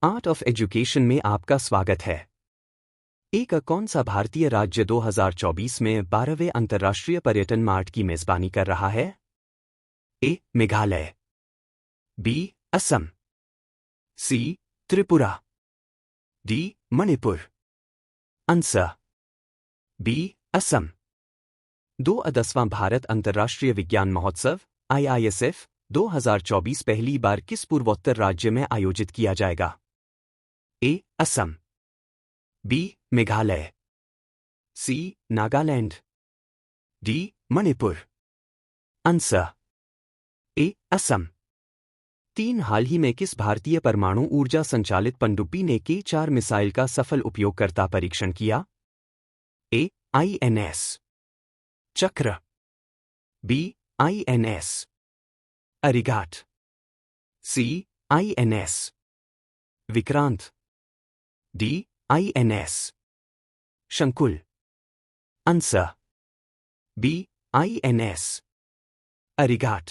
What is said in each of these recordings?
Art of education में आपका स्वागत है। एक कौन सा भारतीय राज्य 2024 में 12वें अंतर्राष्ट्रीय पर्यटन मार्ट की मेजबानी कर रहा है? A. Meghalaya, B. Assam, C. Tripura, D. Manipur. Answer B. Assam. 10वां भारत अंतर्राष्ट्रीय विज्ञान महोत्सव IISF 2024 पहली बार किस पूर्वोत्तर राज्य में आयोजित किया जाएगा? A. Assam, B. Meghalaya, C. Nagaland, D. Manipur. Answer A. Assam. हाल ही में किस भारतीय परमाणु ऊर्जा संचालित पनडुब्बी ने K4 मिसाइल का सफल उपयोगकर्ता परीक्षण किया? A. INS Chakra, B. INS Arighaat, C. INS Vikrant, D. INS Shankul. Answer B. INS Arighaat.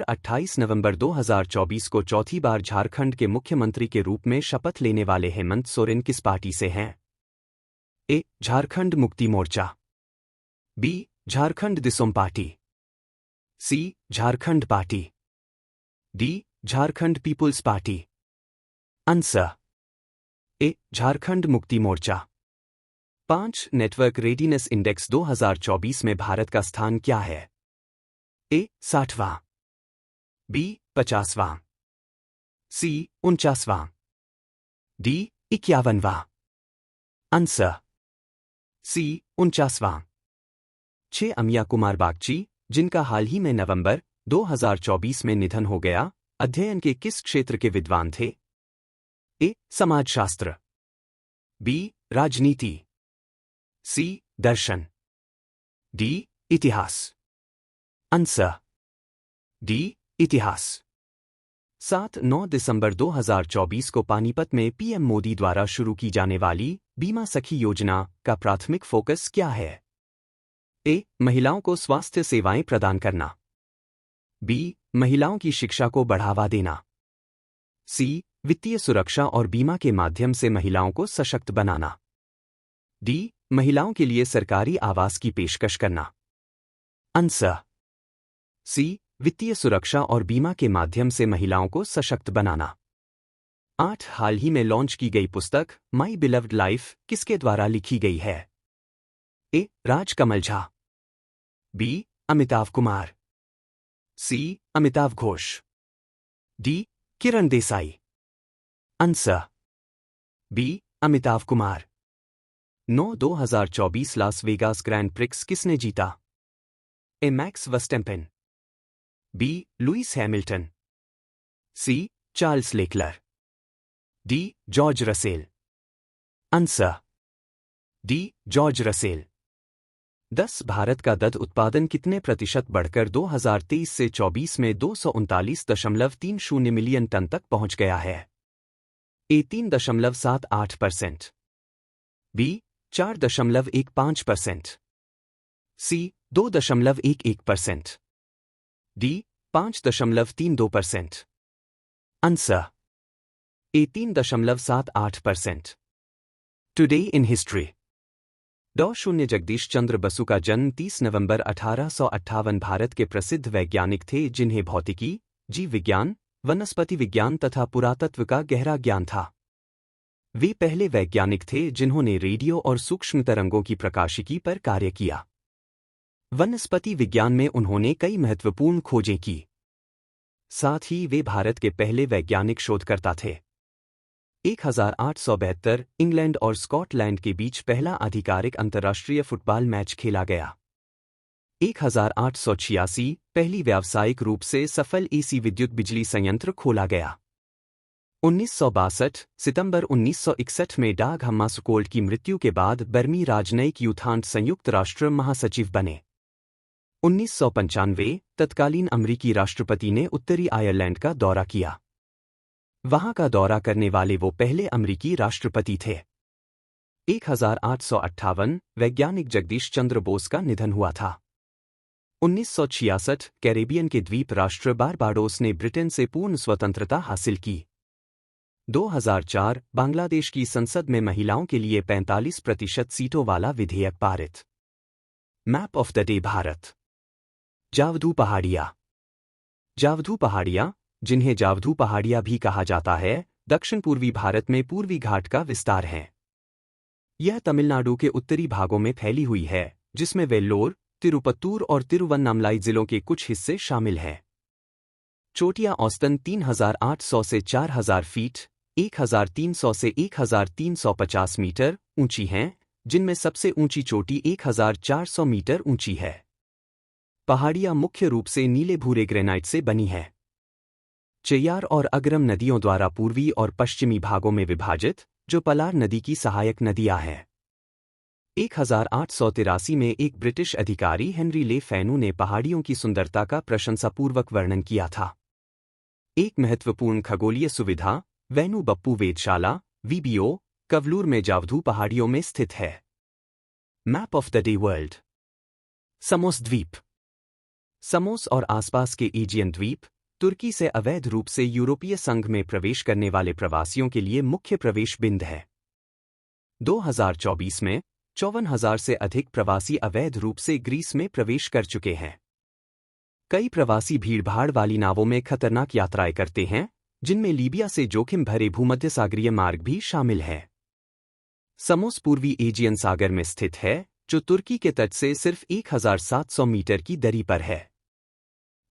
28 नवंबर 2024 को चौथी बार झारखंड के मुख्यमंत्री के रूप में शपथ लेने वाले हेमंत सोरेन किस पार्टी से हैं? A. Jharkhand Mukti Morcha, B. Jharkhand Disom Party, C. Jharkhand Party, D. Jharkhand People's Party. Answer A. Jharkhand Mukti Morcha. 5 network readiness index 2024 में भारत का स्थान क्या है? ए. 60वां, बी. 50वां, सी. 49वां, डी. 51वां। Answer C. 49वां। 6 अमिया कुमार बागची, जिनका हाल ही में नवंबर 2024 में निधन हो गया, अध्ययन के किस क्षेत्र के विद्वान थे? ए. समाजशास्त्र, बी. राजनीति, सी. दर्शन, डी. इतिहास। Answer D. इतिहास। 7-9 दिसंबर 2024 को पानीपत में PM मोदी द्वारा शुरू की जाने वाली बीमा सखी योजना का प्राथमिक फोकस क्या है? ए. महिलाओं को स्वास्थ्य सेवाएं प्रदान करना, बी. महिलाओं की शिक्षा को बढ़ावा देना, सी. वित्तीय सुरक्षा और बीमा के माध्यम से महिलाओं को सशक्त बनाना, डी. महिलाओं के लिए सरकारी आवास की पेशकश करना। Answer C. वित्तीय सुरक्षा और बीमा के माध्यम से महिलाओं को सशक्त बनाना। 8 हाल ही में लॉन्च की गई पुस्तक माई बिलव्ड लाइफ किसके द्वारा लिखी गई है? A. Rajkamal Jha, B. Amitabh Kumar, C. Amitabh Ghosh, D. Kiran Desai. Answer B. Amitabh Kumar. 2024 Las Vegas Grand Prix किसने जीता? A. Max Verstappen, B. Lewis Hamilton, C. Charles Leclerc, D. George Russell. Answer D. George Russell. 10 Bharat का दूध उत्पादन कितने प्रतिशत बढ़कर 2023 से 24 में 239.30 मिलियन टन तक पहुंच गया है? A. 3.78%, B. 4.15%, C. 2.11%, D. 5.32%। Answer A. 3.78%। Today in history. डॉ. जगदीश चंद्र बसु का जन्म 30 नवंबर 1858 भारत के प्रसिद्ध वैज्ञानिक थे जिन्हें भौतिकी, जीव विज्ञान, वनस्पति विज्ञान तथा पुरातत्व का गहरा ज्ञान था। वे पहले वैज्ञानिक थे जिन्होंने रेडियो और सूक्ष्म तरंगों की प्रकाशिकी पर कार्य किया। वनस्पति विज्ञान में उन्होंने कई महत्वपूर्ण खोजें की। साथ ही वे भारत के पहले वैज्ञानिक शोधकर्ता थे। 1872 इंग्लैंड और स्कॉटलैंड के बीच पहला आधिकारिक अंतर्राष्ट्रीय फुटबॉल मैच खेला गया। 1886 पहली व्यावसायिक रूप से सफल AC विद्युत बिजली संयंत्र खोला गया। 1962 सितंबर 1961 में डाग हम्मार्स्कोल्ड की मृत्यु के बाद बर्मी राजनयिक यूथांड संयुक्त राष्ट्र महासचिव बने। 1995 तत्कालीन अमरीकी राष्ट्रपति ने उत्तरी आयरलैंड का दौरा किया। वहां का दौरा करने वाले वो पहले अमरीकी राष्ट्रपति थे। 1858 वैज्ञानिक जगदीश चंद्र बोस का निधन हुआ था। 1966 कैरेबियन के द्वीप राष्ट्र बारबाडोस ने ब्रिटेन से पूर्ण स्वतंत्रता हासिल की। 2004 बांग्लादेश की संसद में महिलाओं के लिए 45% सीटों वाला विधेयक पारित। Map of the day Bharat. Javadhu पहाड़ियाँ। जावधू पहाड़ियाँ, जिन्हें जावधू पहाड़ियाँ भी कहा जाता है, दक्षिण पूर्वी भारत में पूर्वी घाट का विस्तार है। यह तमिलनाडु के उत्तरी भागों में फैली हुई है, जिसमें वेल्लोर, तिरुपत्तूर और तिरुवन्नामलाई जिलों के कुछ हिस्से शामिल हैं। चोटियाँ औसतन 3,800 से 4,000 फीट, 1,300 से 1,350 मीटर ऊंची हैं, जिनमें सबसे ऊंची चोटी 1,400 मीटर ऊंची है। पहाड़ियाँ मुख्य रूप से नीले भूरे ग्रेनाइट से बनी है। चेय्यार और अगरम नदियों द्वारा पूर्वी और पश्चिमी भागों में विभाजित, जो पलार नदी की सहायक नदियाँ हैं। 1883 में एक ब्रिटिश अधिकारी हेनरी ले फैनू ने पहाड़ियों की सुंदरता का प्रशंसापूर्वक वर्णन किया था। एक महत्वपूर्ण खगोलीय सुविधा, वैनू बप्पू वेधशाला (वीबीओ), कवलूर में जावधू पहाड़ियों में स्थित है। Map of the day world. Samos द्वीप। समोस और आसपास के एजियन द्वीप, तुर्की से अवैध रूप से यूरोपीय संघ में प्रवेश करने वाले प्रवासियों के लिए मुख्य प्रवेश बिंदु है। 2024 में 54,000 से अधिक प्रवासी अवैध रूप से ग्रीस में प्रवेश कर चुके हैं। कई प्रवासी भीड़भाड़ वाली नावों में खतरनाक यात्राएं करते हैं, जिनमें लीबिया से जोखिम भरे भूमध्यसागरीय मार्ग भी शामिल है। समोस पूर्वी एजियन सागर में स्थित है, जो तुर्की के तट से सिर्फ 1,700 मीटर की दूरी पर है।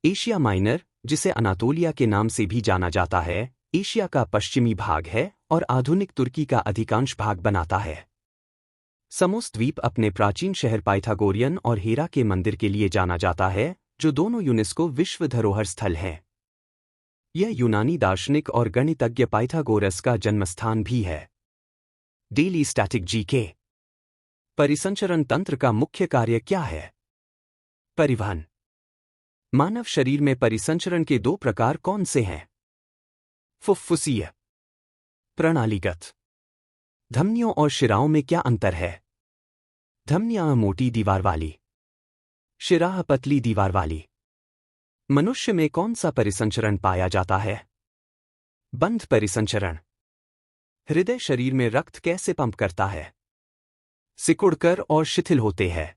एशिया माइनर, जिसे अनातोलिया के नाम से भी जाना जाता है, एशिया का पश्चिमी भाग है और आधुनिक तुर्की का अधिकांश भाग बनाता है। समोस द्वीप अपने प्राचीन शहर पाइथागोरियन और हेरा के मंदिर के लिए जाना जाता है, जो दोनों यूनेस्को विश्व धरोहर स्थल हैं। यह यूनानी दार्शनिक और गणितज्ञ पाइथागोरस का जन्मस्थान भी है। Daily static GK. परिसंचरण तंत्र का मुख्य कार्य क्या है? परिवहन। मानव शरीर में परिसंचरण के दो प्रकार कौन से हैं? फुफ्फुसीय, प्रणालीगत। धमनियों और शिराओं में क्या अंतर है? धमनियां मोटी दीवार वाली, शिराएं पतली दीवार वाली। मनुष्य में कौन सा परिसंचरण पाया जाता है? बंध परिसंचरण। हृदय शरीर में रक्त कैसे पंप करता है? सिकुड़कर और शिथिल होते हैं।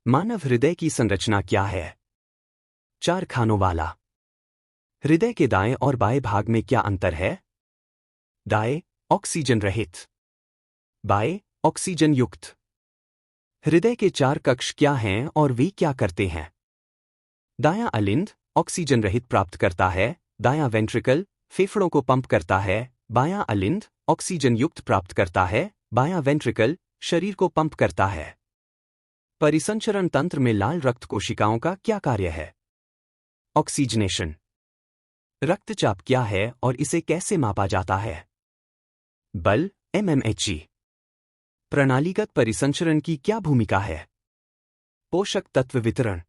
मानव हृदय की संरचना क्या है? 4 खानों वाला। हृदय के दाएं और बाएं भाग में क्या अंतर है? दाएं, ऑक्सीजन रहित। बाएं, ऑक्सीजन युक्त। हृदय के 4 कक्ष क्या हैं और वे क्या करते हैं? दायां अलिंद, ऑक्सीजन रहित प्राप्त करता है। दायां वेंट्रिकल, फेफड़ों को पंप करता है। बायां अलिंद, ऑक्सीजन युक्त प्राप्त करता है। बायां वेंट्रिकल, शरीर को पंप करता है। परिसंचरण तंत्र में लाल रक्त कोशिकाओं का क्या कार्य है? ऑक्सीजनेशन। रक्तचाप क्या है और इसे कैसे मापा जाता है? बल, mmHg। प्रणालीगत परिसंचरण की क्या भूमिका है? पोषक तत्व वितरण।